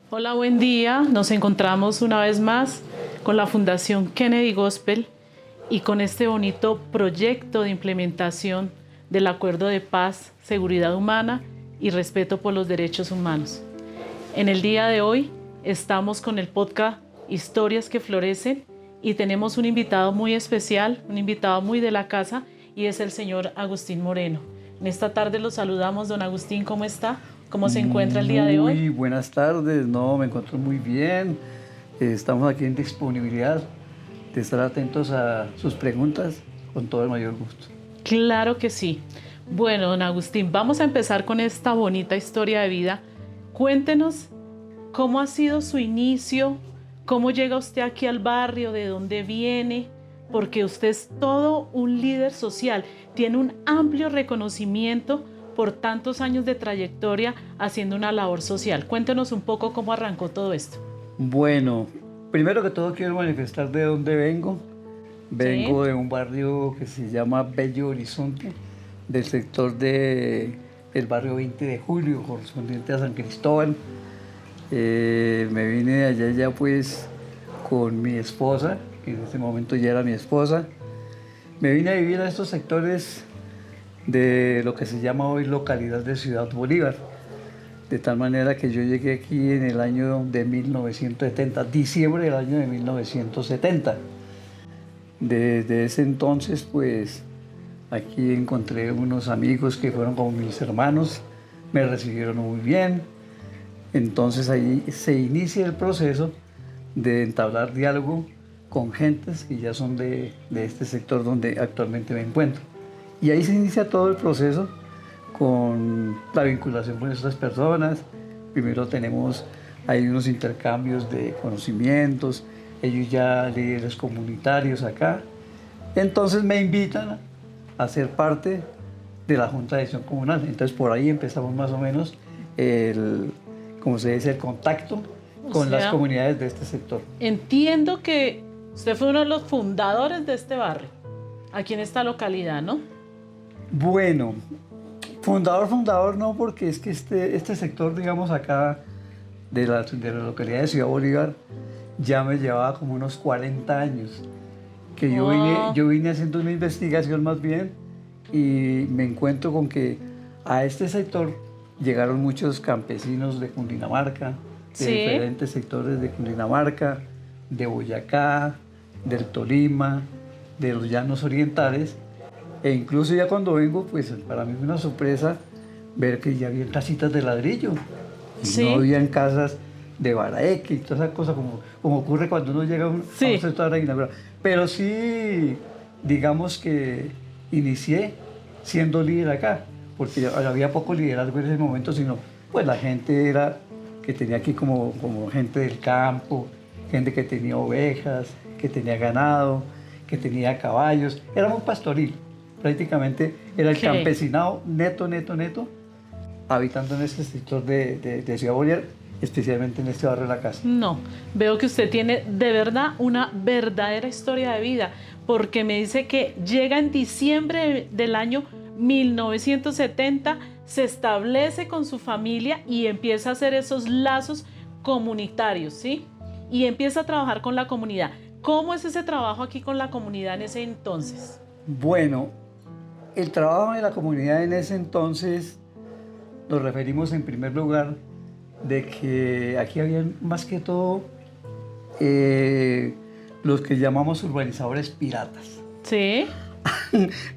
Hola, buen día. Nos encontramos una vez más con la Fundación Kennedy Gospel y con este bonito proyecto de implementación del Acuerdo de Paz, Seguridad Humana y Respeto por los Derechos Humanos. En el día de hoy estamos con el podcast Historias que Florecen y tenemos un invitado muy especial, un invitado muy de la casa, y es el señor Agustín Moreno. En esta tarde lo saludamos. Don Agustín, ¿cómo está? ¿Cómo se encuentra el día de hoy? Muy buenas tardes, no, me encuentro muy bien. Estamos aquí en disponibilidad de estar atentos a sus preguntas con todo el mayor gusto. Claro que sí. Bueno, don Agustín, vamos a empezar con esta bonita historia de vida. Cuéntenos cómo ha sido su inicio, cómo llega usted aquí al barrio, de dónde viene, porque usted es todo un líder social, tiene un amplio reconocimiento por tantos años de trayectoria haciendo una labor social. Cuéntenos un poco cómo arrancó todo esto. Bueno, primero que todo quiero manifestar de dónde vengo. Vengo de un barrio que se llama Bello Horizonte, del sector del barrio 20 de Julio, correspondiente a San Cristóbal. Me vine de allá ya pues con mi esposa, que en ese momento ya era mi esposa. Me vine a vivir a estos sectores de lo que se llama hoy localidad de Ciudad Bolívar, de tal manera que yo llegué aquí en el año de 1970, diciembre del año de 1970. Desde ese entonces, pues, aquí encontré unos amigos que fueron como mis hermanos, me recibieron muy bien. Entonces ahí se inicia el proceso de entablar diálogo con gentes que ya son de este sector donde actualmente me encuentro. Y ahí se inicia todo el proceso con la vinculación con estas personas. Primero tenemos ahí unos intercambios de conocimientos, ellos ya líderes comunitarios acá. Entonces me invitan a ser parte de la Junta de Acción Comunal. Entonces por ahí empezamos más o menos como se dice, el contacto con las comunidades de este sector. Entiendo que usted fue uno de los fundadores de este barrio, aquí en esta localidad, ¿no? Bueno, fundador no, porque es que este sector, digamos, acá de la localidad de Ciudad Bolívar, ya me llevaba como unos 40 años, que yo vine haciendo una investigación más bien y me encuentro con que a este sector llegaron muchos campesinos de Cundinamarca, de diferentes sectores de Cundinamarca, de Boyacá, del Tolima, de los llanos orientales. E incluso ya cuando vengo, pues para mí fue una sorpresa ver que ya había casitas de ladrillo. Y no habían casas de baraeque y todas esas cosas como ocurre cuando uno llega a un sector de Guinea. Pero sí, digamos que inicié siendo líder acá, porque había poco liderazgo en ese momento, sino pues la gente era que tenía aquí como gente del campo, gente que tenía ovejas, que tenía ganado, que tenía caballos. Era muy pastoril. Prácticamente era el campesinado neto, habitando en este sector de Ciudad Bolívar, especialmente en este barrio de la casa. No, veo que usted tiene de verdad una verdadera historia de vida, porque me dice que llega en diciembre del año 1970, se establece con su familia y empieza a hacer esos lazos comunitarios, ¿sí? Y empieza a trabajar con la comunidad. ¿Cómo es ese trabajo aquí con la comunidad en ese entonces? Bueno, el trabajo de la comunidad en ese entonces nos referimos en primer lugar de que aquí había más que todo los que llamamos urbanizadores piratas. Sí.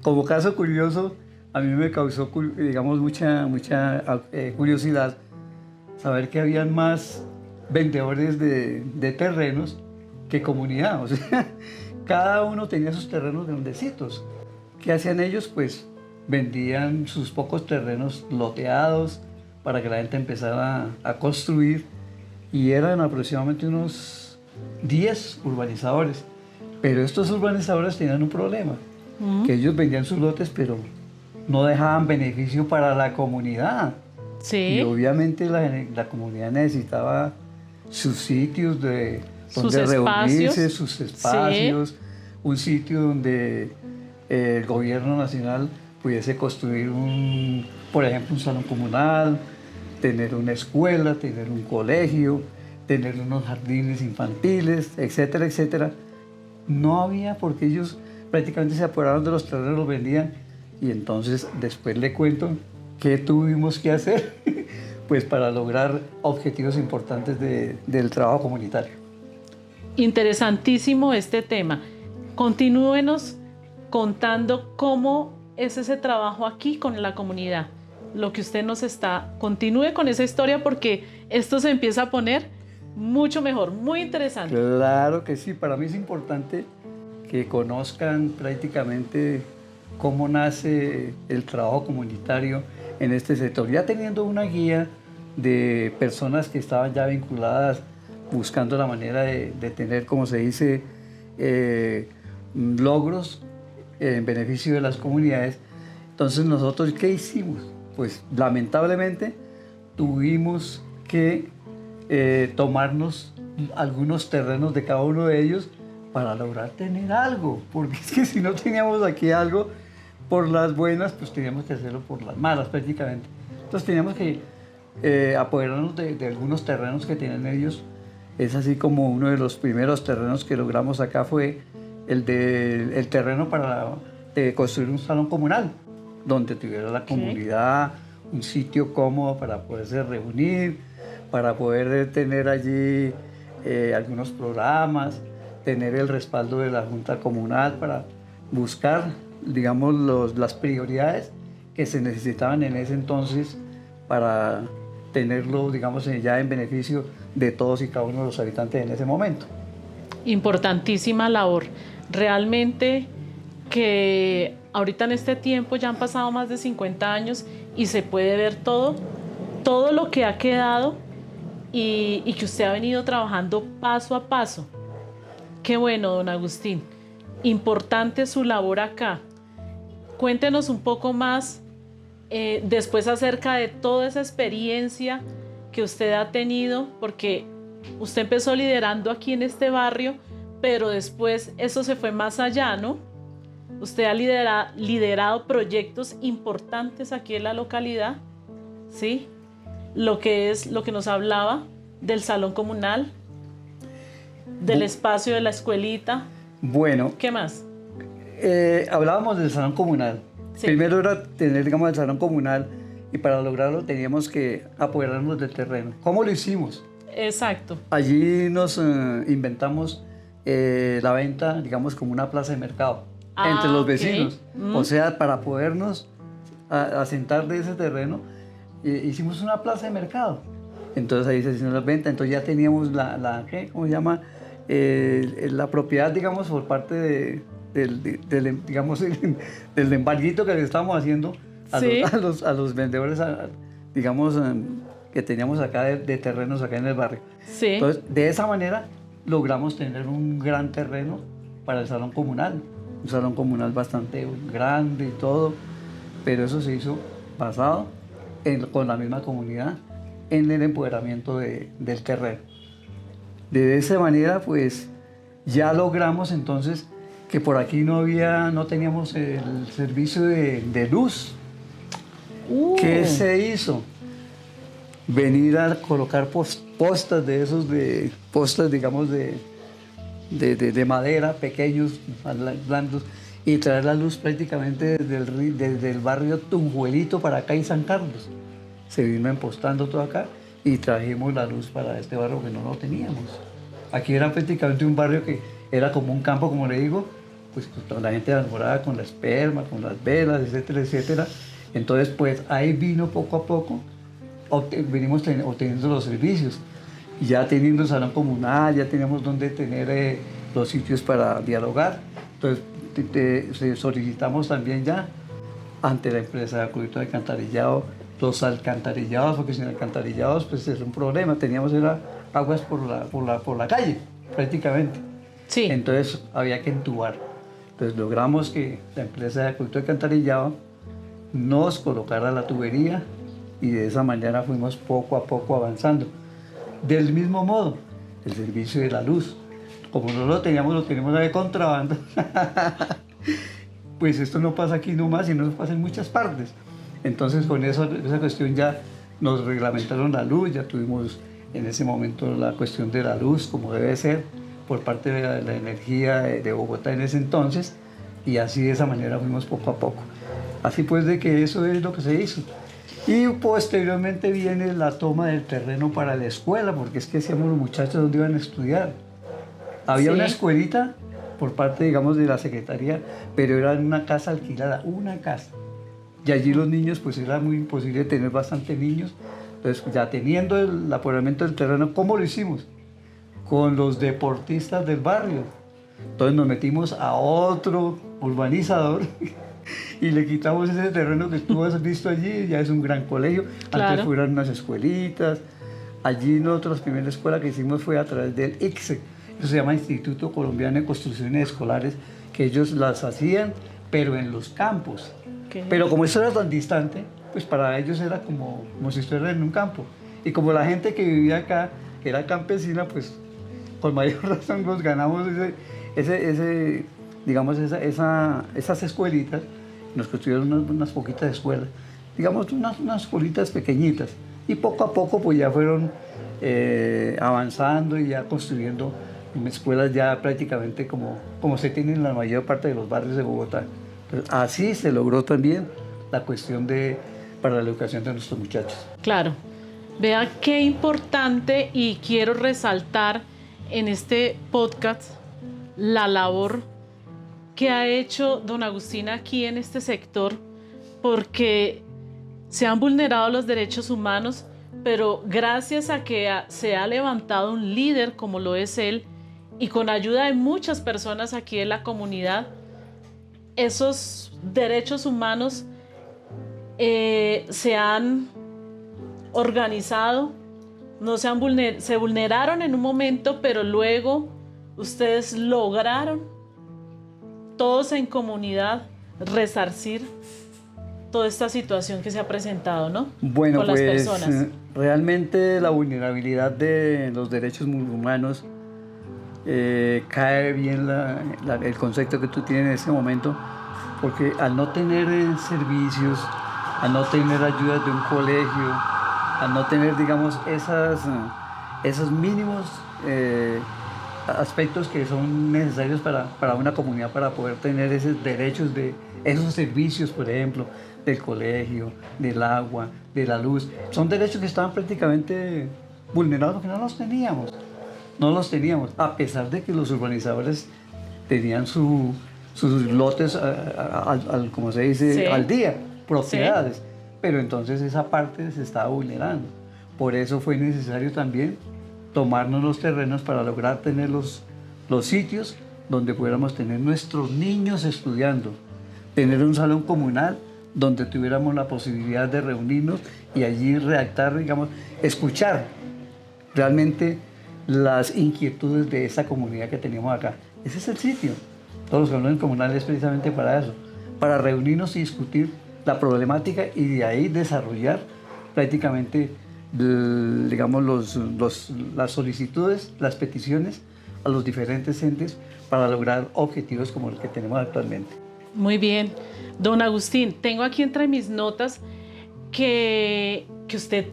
Como caso curioso, a mí me causó, digamos, mucha curiosidad saber que habían más vendedores de terrenos que comunidad. O sea, cada uno tenía sus terrenos grandecitos. ¿Qué hacían ellos? Pues vendían sus pocos terrenos loteados para que la gente empezara a construir, y eran aproximadamente unos 10 urbanizadores. Pero estos urbanizadores tenían un problema, que ellos vendían sus lotes, pero no dejaban beneficio para la comunidad. Sí. Y obviamente la comunidad necesitaba sus sitios donde reunirse, sus espacios, un sitio donde el gobierno nacional pudiese construir por ejemplo, un salón comunal, tener una escuela, tener un colegio, tener unos jardines infantiles, etcétera, etcétera. No había, porque ellos prácticamente se apoderaron de los terrenos, los vendían, y entonces después le cuento qué tuvimos que hacer pues para lograr objetivos importantes del trabajo comunitario. Interesantísimo este tema. Continúenos contando cómo es ese trabajo aquí con la comunidad. Lo que usted nos está... Continúe con esa historia porque esto se empieza a poner mucho mejor, muy interesante. Claro que sí, para mí es importante que conozcan prácticamente cómo nace el trabajo comunitario en este sector. Ya teniendo una guía de personas que estaban ya vinculadas, buscando la manera de tener, como se dice, logros en beneficio de las comunidades. Entonces, nosotros, ¿qué hicimos? Pues lamentablemente tuvimos que tomarnos algunos terrenos de cada uno de ellos para lograr tener algo, porque es que si no teníamos aquí algo por las buenas, pues teníamos que hacerlo por las malas prácticamente. Entonces teníamos que apoderarnos de algunos terrenos que tienen ellos. Es así como uno de los primeros terrenos que logramos acá fue el terreno para construir un salón comunal, donde tuviera la comunidad un sitio cómodo para poderse reunir, para poder tener allí algunos programas, tener el respaldo de la Junta Comunal para buscar, digamos, las prioridades que se necesitaban en ese entonces para tenerlo, digamos, ya en beneficio de todos y cada uno de los habitantes en ese momento. Importantísima labor. Realmente que ahorita en este tiempo ya han pasado más de 50 años y se puede ver todo lo que ha quedado y que usted ha venido trabajando paso a paso. Qué bueno, don Agustín. Importante su labor acá. Cuéntenos un poco más después acerca de toda esa experiencia que usted ha tenido, porque usted empezó liderando aquí en este barrio, pero después eso se fue más allá, ¿no? Usted ha liderado proyectos importantes aquí en la localidad, ¿sí? Lo que nos hablaba del salón comunal, del espacio de la escuelita. Bueno. ¿Qué más? Hablábamos del salón comunal. Sí. Primero era tener, digamos, el salón comunal y para lograrlo teníamos que apoderarnos del terreno. ¿Cómo lo hicimos? Exacto. Allí nos inventamos la venta, digamos, como una plaza de mercado entre los vecinos. O sea, para podernos asentar de ese terreno, hicimos una plaza de mercado. Entonces ahí se hicieron las ventas. Entonces ya teníamos ¿cómo se llama? La propiedad, digamos, por parte digamos, del embarguito que le estábamos haciendo a los vendedores, digamos, que teníamos acá de terrenos acá en el barrio. Sí. Entonces, de esa manera logramos tener un gran terreno para el salón comunal, un salón comunal bastante grande y todo, pero eso se hizo basado con la misma comunidad en el empoderamiento del terreno. De esa manera, pues, ya logramos entonces que por aquí no teníamos el servicio de luz. ¿Qué se hizo? Venir a colocar postas de esos, postas, digamos, de madera, pequeños, blandos, y traer la luz prácticamente desde el barrio Tunjuelito para acá y San Carlos. Se vino empostando todo acá y trajimos la luz para este barrio que no lo teníamos. Aquí era prácticamente un barrio que era como un campo, como le digo, pues la gente enamorada con la esperma, con las velas, etcétera, etcétera. Entonces, pues ahí vino poco a poco, venimos obteniendo los servicios. Ya teniendo el salón comunal, ya teníamos donde tener los sitios para dialogar. Entonces, solicitamos también ya ante la empresa de acueducto de alcantarillado, los alcantarillados, porque sin alcantarillados pues es un problema. Teníamos aguas por la calle, prácticamente. Sí. Entonces había que entubar. Entonces logramos que la empresa de acueducto de alcantarillado nos colocara la tubería y de esa manera fuimos poco a poco avanzando. Del mismo modo, el servicio de la luz. Como no lo tenemos de contrabando, pues esto no pasa aquí nomás, sino pasa en muchas partes. Entonces con esa cuestión ya nos reglamentaron la luz, ya tuvimos en ese momento la cuestión de la luz como debe ser por parte de la energía de Bogotá en ese entonces, y así de esa manera fuimos poco a poco. Así pues de que eso es lo que se hizo. Y posteriormente viene la toma del terreno para la escuela, porque es que decíamos los muchachos dónde iban a estudiar. Había una escuelita por parte, digamos, de la secretaría, pero era una casa alquilada, una casa. Y allí los niños, pues era muy imposible tener bastantes niños. Entonces, ya teniendo el apoderamiento del terreno, ¿cómo lo hicimos? Con los deportistas del barrio. Entonces nos metimos a otro urbanizador y le quitamos ese terreno que tú has visto allí, ya es un gran colegio. Claro. Antes fueron unas escuelitas. Allí nosotros la primera escuela que hicimos fue a través del ICSE, eso se llama Instituto Colombiano de Construcciones Escolares, que ellos las hacían, pero en los campos. Pero como eso era tan distante, pues para ellos era como si estuvieran en un campo. Y como la gente que vivía acá, que era campesina, pues con mayor razón nos ganamos digamos, esas escuelitas. Nos construyeron unas poquitas escuelas, digamos unas escuelitas pequeñitas. Y poco a poco pues ya fueron avanzando y ya construyendo escuelas ya prácticamente como se tienen en la mayor parte de los barrios de Bogotá. Entonces, así se logró también la cuestión para la educación de nuestros muchachos. Claro. Vea qué importante, y quiero resaltar en este podcast la labor que ha hecho don Agustín aquí en este sector, porque se han vulnerado los derechos humanos, pero gracias a que se ha levantado un líder como lo es él, y con ayuda de muchas personas aquí en la comunidad, esos derechos humanos se han organizado, no se vulneraron en un momento, pero luego ustedes lograron, todos en comunidad, resarcir toda esta situación que se ha presentado, ¿no? Bueno, con pues las personas. Realmente la vulnerabilidad de los derechos humanos cae bien el concepto que tú tienes en ese momento, porque al no tener servicios, al no tener ayudas de un colegio, al no tener, digamos, esos mínimos aspectos que son necesarios para una comunidad para poder tener esos derechos de esos servicios, por ejemplo, del colegio, del agua, de la luz. Son derechos que estaban prácticamente vulnerados porque no los teníamos. No los teníamos, a pesar de que los urbanizadores tenían sus lotes, como se dice, Sí. al día, propiedades. Sí. Pero entonces esa parte se estaba vulnerando. Por eso fue necesario también tomarnos los terrenos para lograr tener los sitios donde pudiéramos tener nuestros niños estudiando, tener un salón comunal donde tuviéramos la posibilidad de reunirnos y allí redactar, digamos, escuchar realmente las inquietudes de esa comunidad que teníamos acá. Ese es el sitio. Todos los salones comunales es precisamente para eso, para reunirnos y discutir la problemática y de ahí desarrollar prácticamente, digamos, las solicitudes, las peticiones a los diferentes entes para lograr objetivos como los que tenemos actualmente. Muy bien. Don Agustín, tengo aquí entre mis notas que usted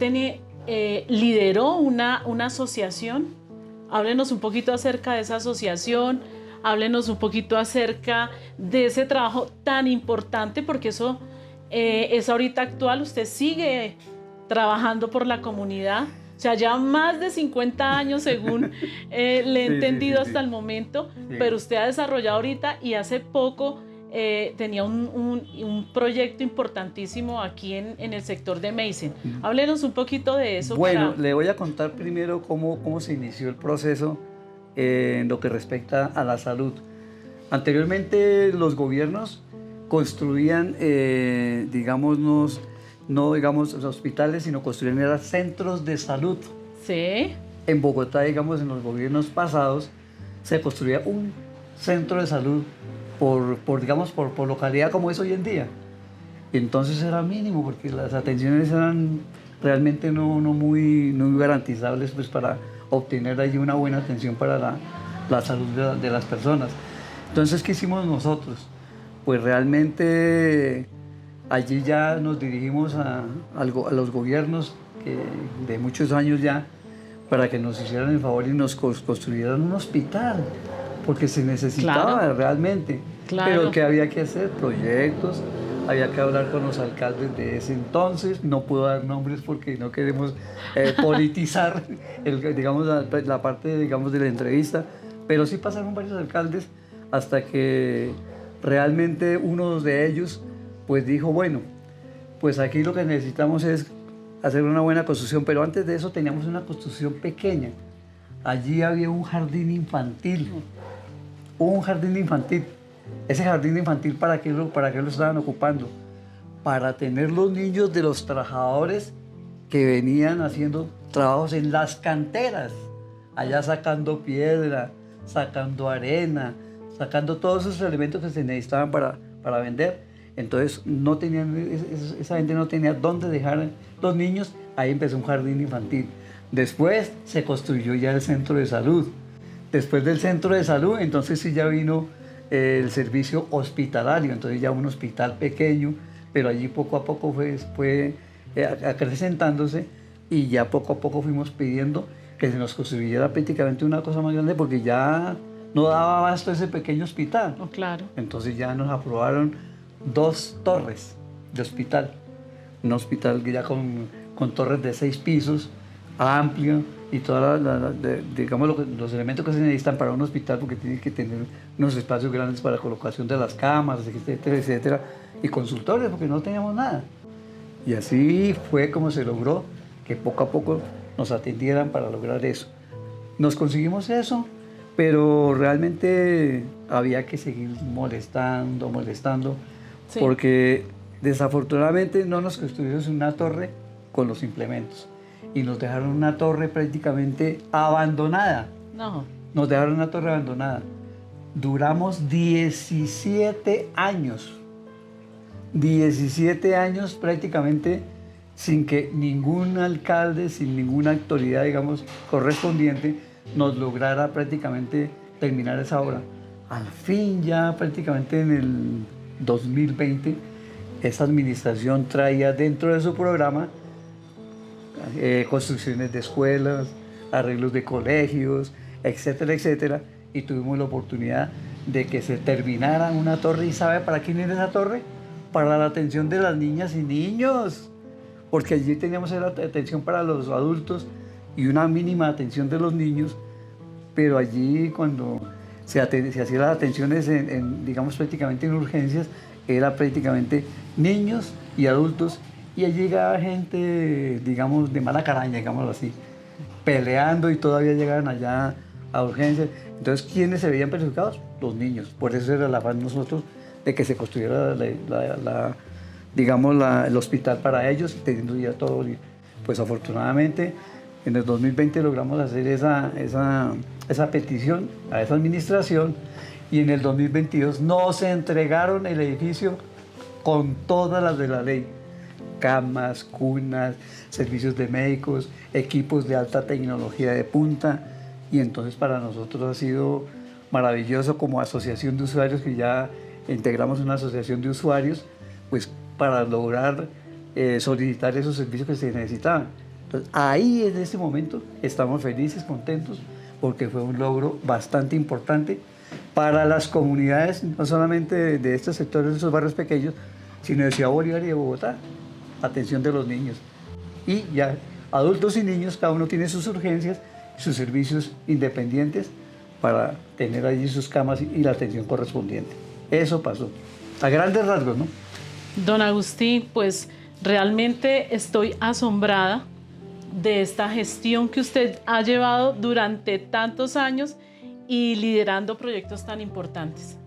lideró una asociación. Háblenos un poquito acerca de esa asociación, háblenos un poquito acerca de ese trabajo tan importante, porque eso es ahorita actual. Usted sigue trabajando por la comunidad, o sea, ya más de 50 años según le he entendido hasta el momento, pero usted ha desarrollado ahorita, y hace poco tenía un proyecto importantísimo aquí en el sector de Meissen. Háblenos un poquito de eso. Bueno, le voy a contar primero cómo se inició el proceso en lo que respecta a la salud. Anteriormente los gobiernos construían, digámonos, no digamos hospitales, sino construían centros de salud. Sí. En Bogotá, digamos, en los gobiernos pasados, se construía un centro de salud por localidad como es hoy en día. Y entonces era mínimo porque las atenciones eran realmente no muy garantizables pues, para obtener allí una buena atención para la salud de las personas. Entonces, ¿qué hicimos nosotros? Pues realmente Allí ya nos dirigimos a los gobiernos de muchos años ya para que nos hicieran el favor y nos construyeran un hospital, porque se necesitaba Claro. realmente. Claro. Pero que había que hacer proyectos, había que hablar con los alcaldes de ese entonces, no puedo dar nombres porque no queremos politizar digamos, la parte digamos, de la entrevista, pero sí pasaron varios alcaldes hasta que realmente uno de ellos pues dijo, bueno, pues aquí lo que necesitamos es hacer una buena construcción, pero antes de eso teníamos una construcción pequeña. Allí había un jardín infantil, Ese jardín infantil, ¿para qué lo estaban ocupando? Para tener los niños de los trabajadores que venían haciendo trabajos en las canteras, allá sacando piedra, sacando arena, sacando todos esos elementos que se necesitaban para vender. Entonces esa gente no tenía dónde dejar los niños, ahí empezó un jardín infantil. Después se construyó ya el centro de salud. Después del centro de salud, entonces sí ya vino el servicio hospitalario, entonces ya un hospital pequeño, pero allí poco a poco fue acrecentándose y ya poco a poco fuimos pidiendo que se nos construyera prácticamente una cosa más grande porque ya no daba abasto ese pequeño hospital. Oh, claro. Entonces ya nos aprobaron 2 torres de hospital, un hospital ya con torres de 6 pisos, amplio, y todos digamos los elementos que se necesitan para un hospital, porque tiene que tener unos espacios grandes para colocación de las camas, etcétera, etcétera, y consultorios, porque no teníamos nada. Y así fue como se logró que poco a poco nos atendieran para lograr eso. Nos conseguimos eso, pero realmente había que seguir molestando, sí, porque desafortunadamente no nos construimos una torre con los implementos y nos dejaron una torre prácticamente abandonada. No. Nos dejaron una torre abandonada. Duramos 17 años. 17 años prácticamente sin que ningún alcalde, sin ninguna autoridad, digamos, correspondiente, nos lograra prácticamente terminar esa obra. Al fin, ya prácticamente en el 2020, esa administración traía dentro de su programa construcciones de escuelas, arreglos de colegios, etcétera, etcétera, y tuvimos la oportunidad de que se terminara una torre. ¿Y sabe para quién era esa torre? Para la atención de las niñas y niños, porque allí teníamos la atención para los adultos y una mínima atención de los niños, pero allí cuando se hacían las atenciones digamos prácticamente en urgencias, era prácticamente niños y adultos, y allí llegaba gente, digamos, de mala caraña, digámoslo así, peleando, y todavía llegaban allá a urgencias. Entonces, ¿quiénes se veían perjudicados? Los niños. Por eso era el afán de nosotros de que se construyera el hospital para ellos, teniendo ya todo. Pues afortunadamente en el 2020 logramos hacer esa petición a esa administración, y en el 2022 nos entregaron el edificio con todas las de la ley: camas, cunas, servicios de médicos, equipos de alta tecnología de punta. Y entonces para nosotros ha sido maravilloso como asociación de usuarios, que ya integramos una asociación de usuarios, pues para lograr solicitar esos servicios que se necesitaban. Entonces ahí en este momento estamos felices, contentos, porque fue un logro bastante importante para las comunidades, no solamente de estos sectores, de esos barrios pequeños, sino de Ciudad Bolívar y de Bogotá. Atención de los niños. Y ya adultos y niños, cada uno tiene sus urgencias, sus servicios independientes para tener allí sus camas y la atención correspondiente. Eso pasó, a grandes rasgos, ¿no? Don Agustín, pues realmente estoy asombrada de esta gestión que usted ha llevado durante tantos años y liderando proyectos tan importantes.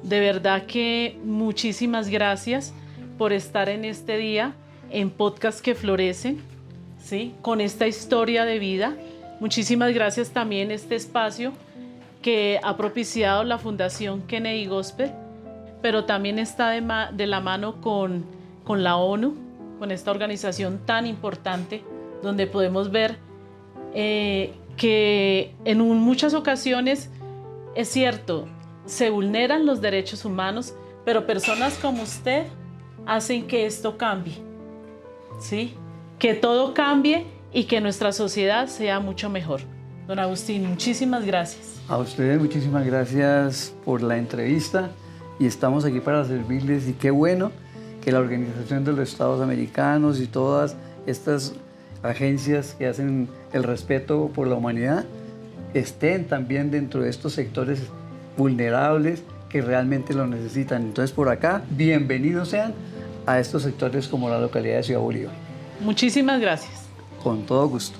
De verdad que muchísimas gracias por estar en este día en Podcast que Florecen, ¿sí?, con esta historia de vida. Muchísimas gracias también a este espacio que ha propiciado la Fundación Kennedy Gospel, pero también está de la mano con la ONU, con esta organización tan importante, donde podemos ver que en muchas ocasiones, es cierto, se vulneran los derechos humanos, pero personas como usted hacen que esto cambie, ¿sí? Que todo cambie y que nuestra sociedad sea mucho mejor. Don Agustín, muchísimas gracias. A ustedes muchísimas gracias por la entrevista y estamos aquí para servirles, y qué bueno que la Organización de los Estados Americanos y todas estas agencias que hacen el respeto por la humanidad estén también dentro de estos sectores vulnerables que realmente lo necesitan. Entonces, por acá, bienvenidos sean a estos sectores como la localidad de Ciudad Bolívar. Muchísimas gracias. Con todo gusto.